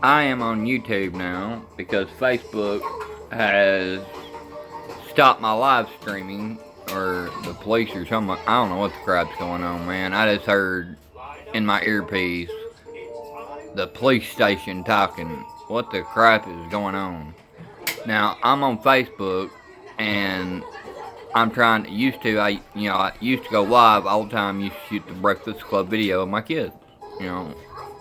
I am on YouTube now because Facebook has stopped my live streaming, or the police or something. I don't know what the crap's going on, man. I just heard in my earpiece the police station talking. What the crap is going on? Now I'm on Facebook, and I'm trying. I used to go live all the time. Used to shoot the Breakfast Club video of my kids. You know,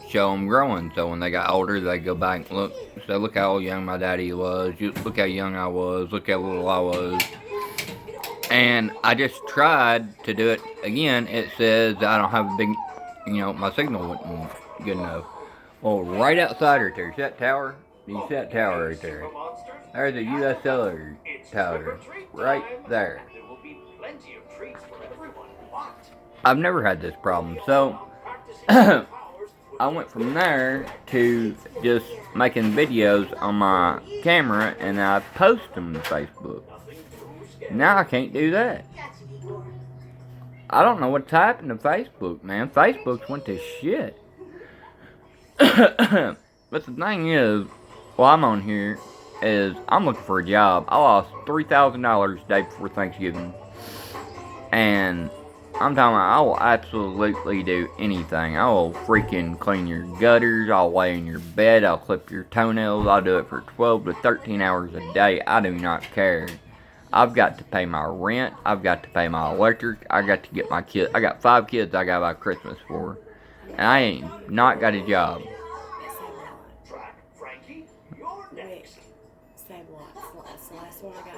show them growing. So when they got older, they go back and look. So look how young my daddy was. Look how young I was. Look how little I was. And I just tried to do it again. It says I don't have a big, my signal wasn't good enough. Well, right outside right there, see that tower? You see that tower right there? There's a U.S. Cellular tower right there. I've never had this problem, so I went from there to just making videos on my camera, and I post them to Facebook. Now I can't do that. I don't know what's happened to Facebook, man. Facebook's went to shit. But the thing is, while I'm on here, is I'm looking for a job. I lost $3,000 the day before Thanksgiving. And I'm talking about I will absolutely do anything. I will freaking clean your gutters. I'll lay in your bed. I'll clip your toenails. I'll do it for 12 to 13 hours a day. I do not care. I've got to pay my rent. I've got to pay my electric. I got to get my kids. I got 5 kids I got to buy Christmas for. And I ain't not got a job. That's the last one I got.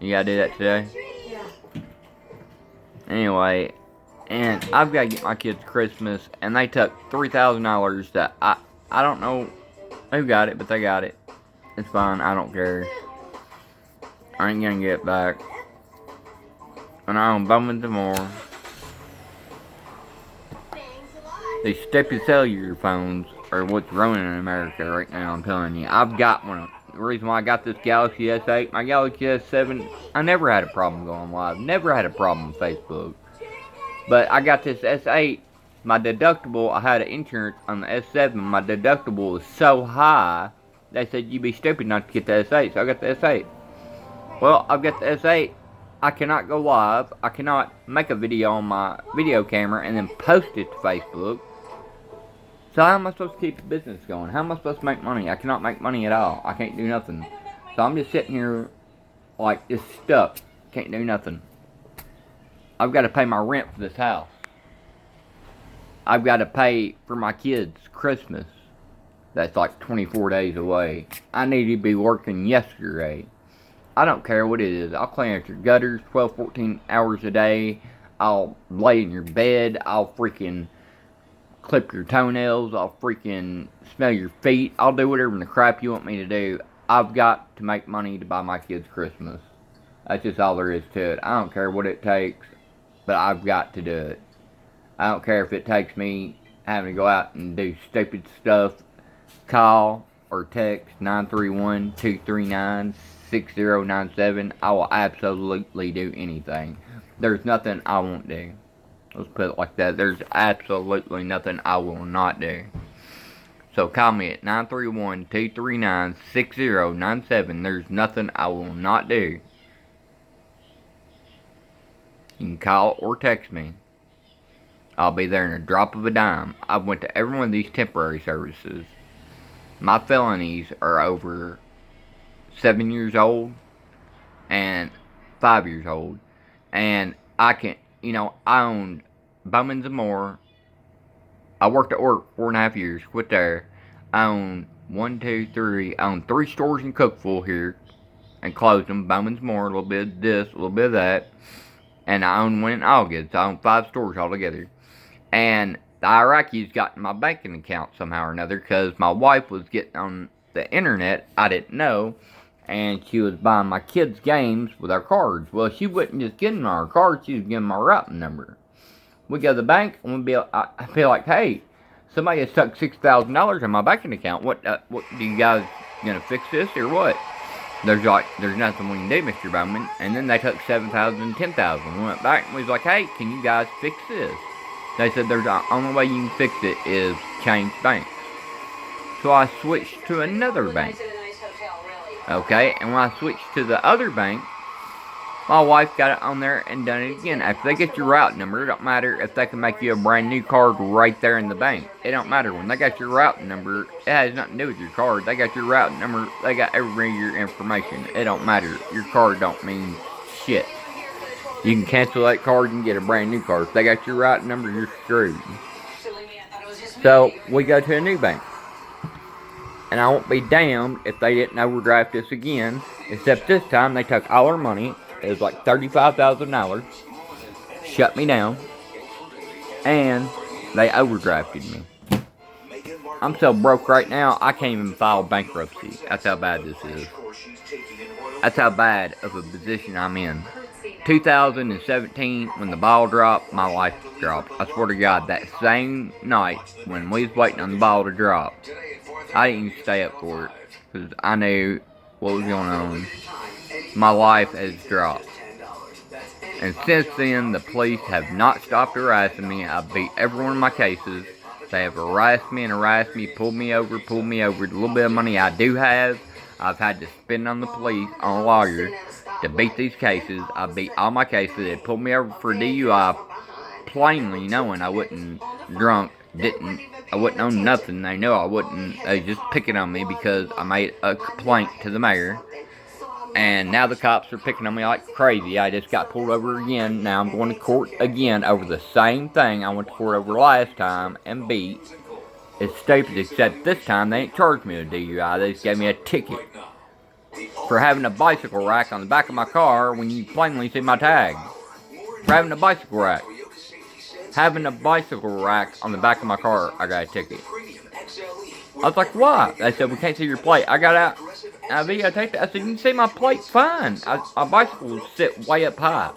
You gotta do that today? Yeah. Anyway, and I've got to get my kids Christmas, and they took $3,000 that I don't know who got it, but they got it. It's fine. I don't care. I ain't gonna get it back. And I own Bowman more. These stupid cellular phones are what's ruining America right now, I'm telling you. I've got one. The reason why I got this Galaxy S8, my Galaxy S7, I never had a problem going live. Never had a problem with Facebook. But I got this S8, my deductible, I had an insurance on the S7, my deductible was so high, they said you'd be stupid not to get the S8, so I got the S8. Well, I've got the S8, I cannot go live, I cannot make a video on my video camera and then post it to Facebook. So how am I supposed to keep the business going? How am I supposed to make money? I cannot make money at all. I can't do nothing. So I'm just sitting here like just stuck. Can't do nothing. I've got to pay my rent for this house. I've got to pay for my kids' Christmas. That's like 24 days away. I need to be working yesterday. I don't care what it is. I'll clean out your gutters 12, 14 hours a day. I'll lay in your bed. I'll freaking clip your toenails. I'll freaking smell your feet. I'll do whatever in the crap you want me to do. I've got to make money to buy my kids Christmas. That's just all there is to it. I don't care what it takes, but I've got to do it. I don't care if it takes me having to go out and do stupid stuff. Call or text 931-239-6097. I will absolutely do anything. There's nothing I won't do. Let's put it like that. There's absolutely nothing I will not do. So call me at 931-239-6097. There's nothing I will not do. You can call or text me. I'll be there in a drop of a dime. I went to every one of these temporary services. My felonies are over 7 years old and 5 years old. And I can, I owned Bowman's and More. I worked at work 4.5 years, quit there. I own I own 3 stores in Cookville here and closed them. Bowman's More, a little bit of this, a little bit of that. And I own one in August. I own 5 stores altogether. And the Iraqis got in my banking account somehow or another because my wife was getting on the internet. I didn't know. And she was buying my kids' games with our cards. Well, she wasn't just getting our cards, she was giving my routing number. We go to the bank, and I feel like, hey, somebody has stuck $6,000 in my banking account. What do you guys gonna fix this or what? There's nothing we can do, Mr. Bowman. And then they took $7,000 and $10,000. We went back and we was like, hey, can you guys fix this? They said there's the only way you can fix it is change banks. So I switched to another bank. Okay, and when I switched to the other bank, my wife got it on there and done it again. If they get your route number, it don't matter if they can make you a brand new card right there in the bank. It don't matter. When they got your route number, it has nothing to do with your card. They got your route number, they got every your information. It don't matter. Your card don't mean shit. You can cancel that card and get a brand new card. If they got your route number, you're screwed. So we go to a new bank. And I won't be damned if they didn't overdraft us again. Except this time they took all our money. It was like $35,000. Shut me down. And they overdrafted me. I'm so broke right now, I can't even file bankruptcy. That's how bad this is. That's how bad of a position I'm in. 2017, when the ball dropped, my life dropped. I swear to God, that same night when we was waiting on the ball to drop, I didn't even stay up for it. Because I knew what was going on. My life has dropped. And since then, the police have not stopped harassing me. I've beat every one of my cases. They have harassed me, pulled me over. The little bit of money I do have, I've had to spend on the police, on a lawyer, to beat these cases. I beat all my cases. They pulled me over for DUI, plainly knowing I wasn't drunk, I wouldn't own nothing. They know I wouldn't. They just picking on me because I made a complaint to the mayor. And now the cops are picking on me like crazy. I just got pulled over again. Now I'm going to court again over the same thing I went to court over last time and beat. It's stupid, except this time they ain't charged me with DUI. They just gave me a ticket for having a bicycle rack on the back of my car when you plainly see my tag. For having a bicycle rack. Having a bicycle rack on the back of my car, I got a ticket. I was like, why? They said, we can't see your plate. I got out. I videotaped it. I said, you can see my plate fine. My bicycle sit way up high.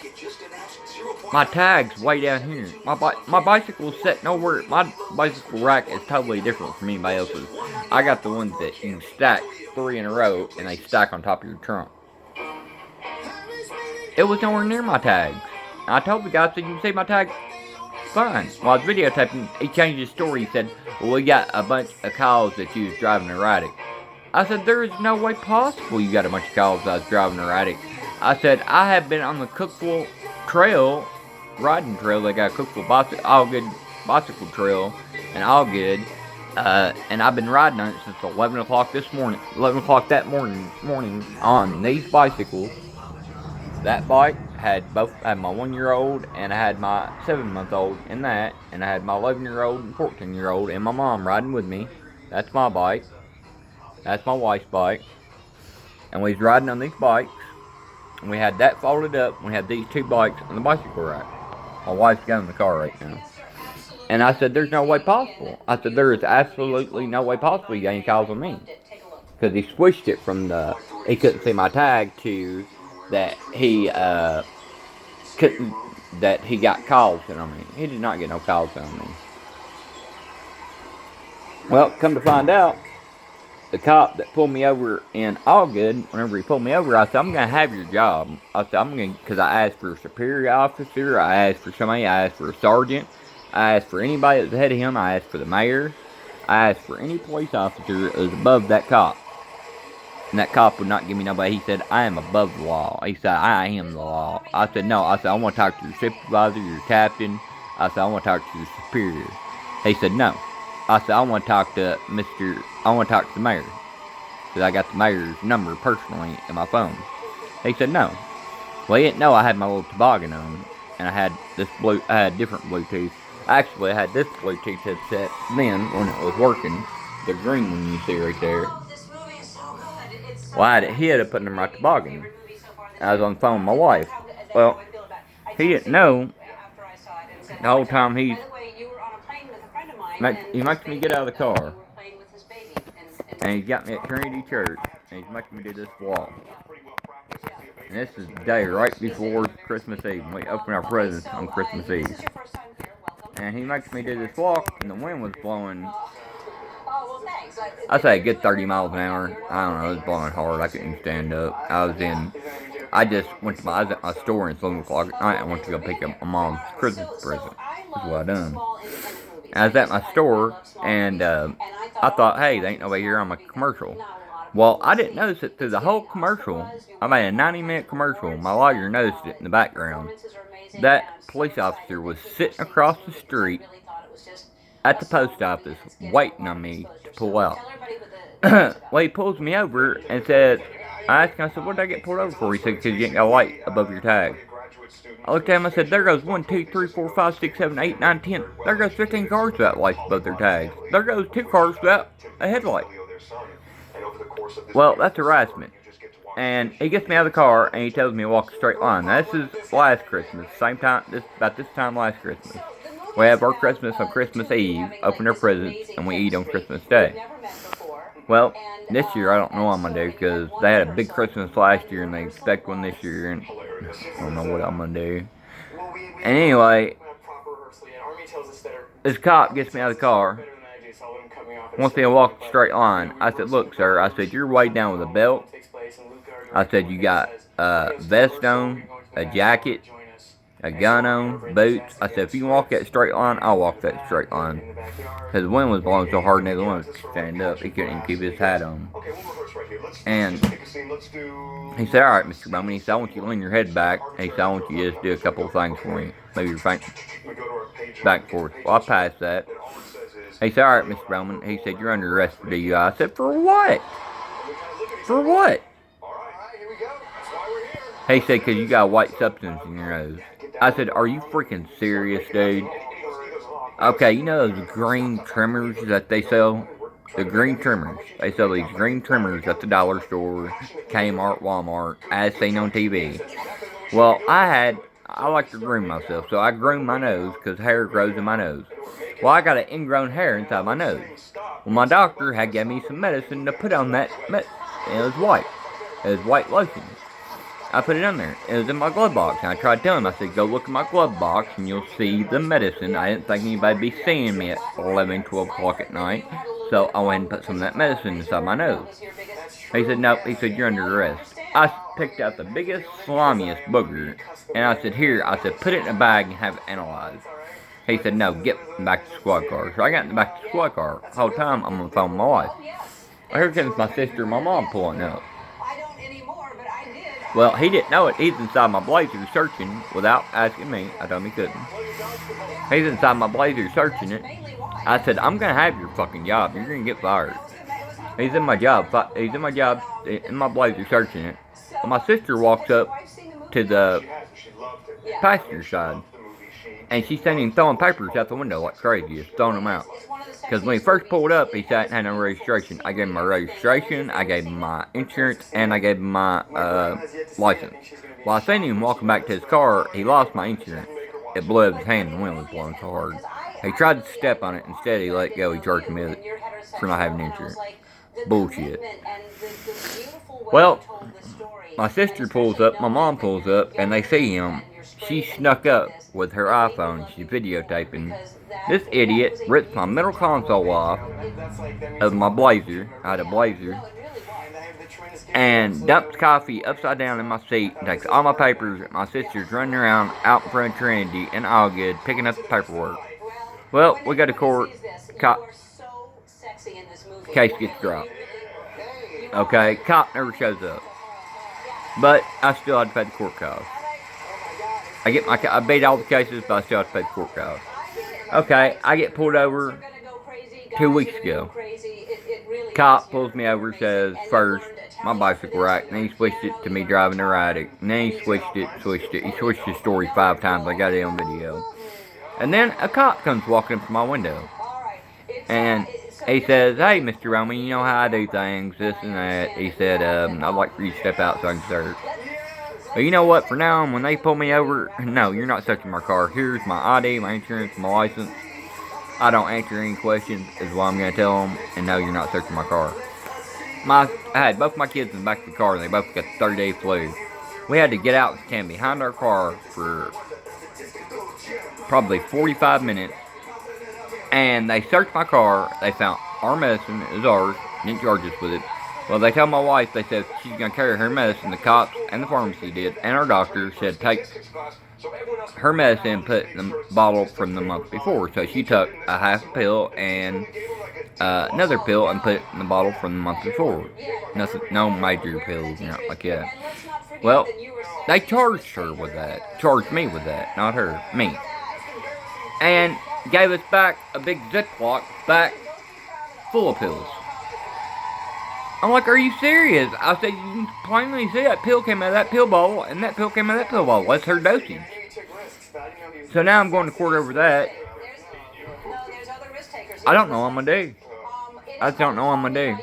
My tag's way down here. My bicycle's set nowhere. My bicycle rack is totally different from anybody else's. I got the ones that you can stack 3 in a row and they stack on top of your trunk. It was nowhere near my tags. I told the guy, I said, you can see my tag fine. While I was videotaping, he changed his story. He said, well, we got a bunch of calls that you was driving erratic. I said, there is no way possible you got a bunch of calls that I was driving erratic. I said, I have been on the Cookeville Trail, riding trail. They got a Cookeville Allgood bicycle trail in Allgood. And I've been riding on it since 11 o'clock this morning. 11 o'clock that morning on these bicycles. That bike had my 1-year-old and I had my 7-month-old in that. And I had my 11-year-old and 14-year-old and my mom riding with me. That's my bike. That's my wife's bike. And we was riding on these bikes. And we had that folded up. We had these 2 bikes on the bicycle rack. My wife's got in the car right now. And I said, there's no way possible. I said, there is absolutely no way possible you got any calls on me. Because he switched it from he couldn't see my tag to that he got calls on me. He did not get no calls on me. Well, come to find out, the cop that pulled me over in Allgood, whenever he pulled me over, I said, I'm going to have your job. I said, because I asked for a superior officer, I asked for somebody, I asked for a sergeant, I asked for anybody that's ahead of him, I asked for the mayor, I asked for any police officer that was above that cop. And that cop would not give me nobody. He said, I am above the law. He said, I am the law. I said, no. I said, I want to talk to your supervisor, your captain. I said, I want to talk to your superior. He said, no. I said, I want to talk to the mayor. Because I got the mayor's number personally in my phone. He said, no. Well, he didn't know I had my little toboggan on. And I had different Bluetooth. Actually, I had this Bluetooth headset then when it was working. The green one you see right there. Well, I had it hid up under my toboggan. I was on the phone with my wife. Well, he didn't know the whole time he makes me get out of the car. And he got me at Trinity Church. And he's making me do this vlog. And this is the day right before Christmas Eve. We open our presents on Christmas Eve. And he makes me do this walk, and the wind was blowing, I'd say a good 30 miles an hour. I don't know, it was blowing hard. I couldn't even stand up. I just went to I was at my store at 7 o'clock at night. I went to go pick up my mom's Christmas present. That's what I done. I was at my store, and I thought, hey, there ain't nobody here on my commercial. Well, I didn't notice it through the whole commercial. I made a 90-minute commercial. My lawyer noticed it in the background. That police officer was sitting across the street at the post office waiting on me to pull out. Well, he pulls me over and said, I asked him, I said, what did I get pulled over for? He said, because you ain't got a light above your tag. I looked at him, I said, there goes 1, 2, 3, 4, 5, 6, 7, 8, 9, 10. There goes 15 cars without lights above their tags. There goes 2 cars without a headlight. Well, that's harassment. And he gets me out of the car and he tells me to walk a straight line. Now, this is last Christmas, about this time last Christmas. We have our Christmas on Christmas Eve, open our presents, and we eat on Christmas Day. Well, this year I don't know what I'm going to do because they had a big Christmas last year and they expect one this year, and I don't know what I'm going to do. And anyway, this cop gets me out of the car, wants me to walk a straight line. I said, look, sir, I said, you're weighed down with a belt. I said, you got a vest on, a jacket, a gun on, boots. I said, if you can walk that straight line, I'll walk that straight line. Because the wind was blowing so hard, neither one could stand up. He couldn't even keep his hat on. And he said, all right, Mr. Bowman. He said, I want you to lean your head back. He said, I want you to just do a couple of things for me. Maybe your feet back and forth. Well, I passed that. He said, all right, Mr. Bowman. He said, you're under arrest for DUI. I said, for what? For what? He said, because you got a white substance in your nose. I said, are you freaking serious, dude? Okay, you know those green trimmers that they sell? The green trimmers. They sell these green trimmers at the dollar store, Kmart, Walmart, as seen on TV. Well, I like to groom myself, so I groomed my nose because hair grows in my nose. Well, I got an ingrown hair inside my nose. Well, my doctor had given me some medicine to put on that medicine. It was white. It was white lotion. I put it on there. It was in my glove box. And I tried telling him, I said, go look in my glove box and you'll see the medicine. I didn't think anybody'd be seeing me at 11, 12 o'clock at night. So I went and put some of that medicine inside my nose. He said, nope. He said, you're under arrest. I picked out the biggest, slimiest booger. And I said, here. I said, put it in a bag and have it analyzed. He said, no, get back to the squad car. So I got in the back of the squad car. The whole time I'm on the phone with my wife. Here comes my sister and my mom pulling up. Well, he didn't know it. He's inside my blazer searching without asking me. I told him he couldn't. He's inside my blazer searching it. I said, I'm going to have your fucking job. You're going to get fired. He's in my job. He's in my job, in my blazer searching it. Well, my sister walks up to the passenger side. And she's standing throwing papers out the window like crazy. Just throwing them out. Because when he first pulled up, he said I had no registration. I gave him my registration, I gave him my insurance, and I gave him my license. While I seen him walking back to his car, he lost my insurance. It blew up his hand and the wind was blowing so hard. He tried to step on it. Instead, he let go. He charged me for not having insurance. Bullshit. Well, my sister pulls up, my mom pulls up, and they see him. She snuck up with her iPhone. She's videotaping. This idiot rips my middle console off of my blazer. I had a blazer. And dumps coffee upside down in my seat. And takes all my papers. My sister's running around out in front of Trinity and all good, picking up the paperwork. Well, we go to court. Case gets dropped. Okay, cop never shows up. But I still had to pay the court costs. I beat all the cases, but I still have to pay the court costs. Okay, I get pulled over 2 weeks ago. Cop pulls me over, says, first, my bicycle rack, and then he switched it to me driving erratic, and then he switched it. He switched his story 5 times. I got it on video. And then a cop comes walking up to my window. And he says, hey, Mr. Roman, you know how I do things, this and that. He said, I'd like for you to step out so I can search. But you know what, for now on, when they pull me over, no, you're not searching my car. Here's my ID, my insurance, my license. I don't answer any questions, is what I'm going to tell them. And no, you're not searching my car. I had both my kids in the back of the car, and they both got the 30-day flu. We had to get out and stand behind our car for probably 45 minutes. And they searched my car. They found our medicine. It was ours. Didn't charge us with it. Well, they told my wife, they said she's going to carry her medicine. The cops and the pharmacy did. And our doctor said, take her medicine put in the bottle from the month before. So she took a half pill and another pill and put it in the bottle from the month before. Nothing, no major pills, like that. Well, they charged her with that. Charged me with that, not her, me. And gave us back a big Ziploc back full of pills. I'm like, are you serious? I said, you can plainly see that pill came out of that pill bottle, and that pill came out of that pill bottle. That's her dosage. So now I'm going to court over that. I don't know what I'm going to do. I just don't know what I'm going to do.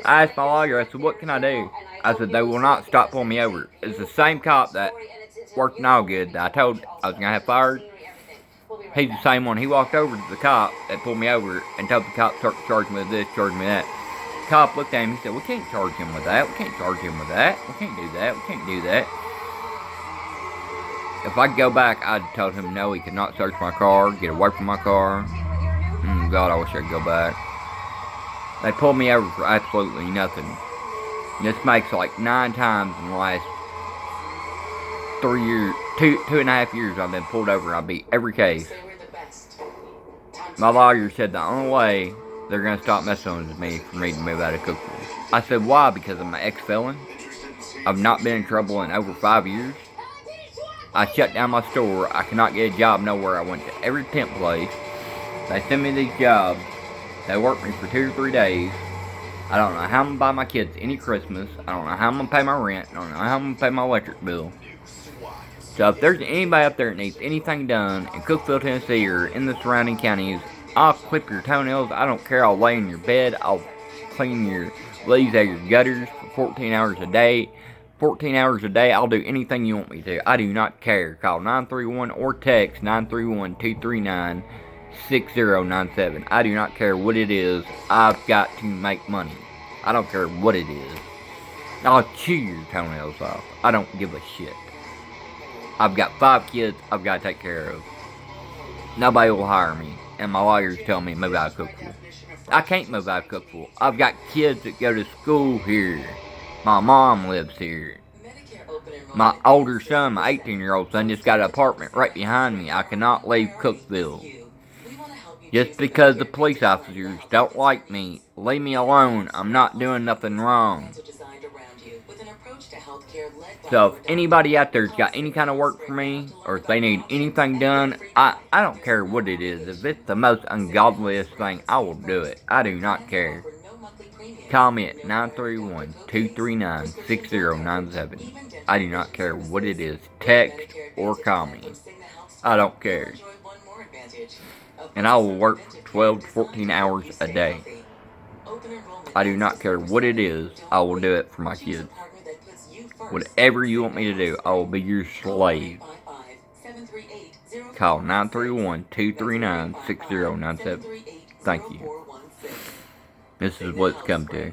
I asked my lawyer, I said, what can I do? I said, they will not stop pulling me over. It's the same cop that worked in Allgood that I told I was going to have fired. He's the same one. He walked over to the cop that pulled me over and told the cop to charge me with this, charge me that. The cop looked at him, he said, we can't charge him with that. We can't charge him with that. We can't do that. We can't do that. If I could go back, I'd told him no, he could not search my car, get away from my car. God, I wish I could go back. They pulled me over for absolutely nothing. This makes like 9 times in the last 3 years, 2.5 years I've been pulled over. I beat every case. My lawyer said the only way they're going to stop messing with me for me to move out of Cookeville. I said, why? Because I'm an ex-felon. I've not been in trouble in over 5 years. I shut down my store. I cannot get a job nowhere. I went to every temp place. They send me these jobs. They work me for 2 or 3 days. I don't know how I'm going to buy my kids any Christmas. I don't know how I'm going to pay my rent. I don't know how I'm going to pay my electric bill. So if there's anybody out there that needs anything done in Cookeville, Tennessee, or in the surrounding counties, I'll clip your toenails. I don't care. I'll lay in your bed. I'll clean your leaves out of your gutters for 14 hours a day. 14 hours a day, I'll do anything you want me to. I do not care. Call 931 or text 931-239-6097. I do not care what it is. I've got to make money. I don't care what it is. I'll chew your toenails off. I don't give a shit. I've got 5 kids I've got to take care of. Nobody will hire me. And my lawyers tell me to move out of Cookeville. I can't move out of Cookeville. I've got kids that go to school here. My mom lives here. My older son, my 18-year-old son, just got an apartment right behind me. I cannot leave Cookeville. Just because the police officers don't like me, leave me alone. I'm not doing nothing wrong. So if anybody out there's got any kind of work for me, or if they need anything done, I don't care what it is. If it's the most ungodliest thing, I will do it. I do not care. Call me at 931-239-6097. I do not care what it is. Text or call me. I don't care. And I will work for 12 to 14 hours a day. I do not care what it is. I will do it for my kids. Whatever you want me to do, I will be your slave. Call 931-239-6097. Thank you. This is what it's come to.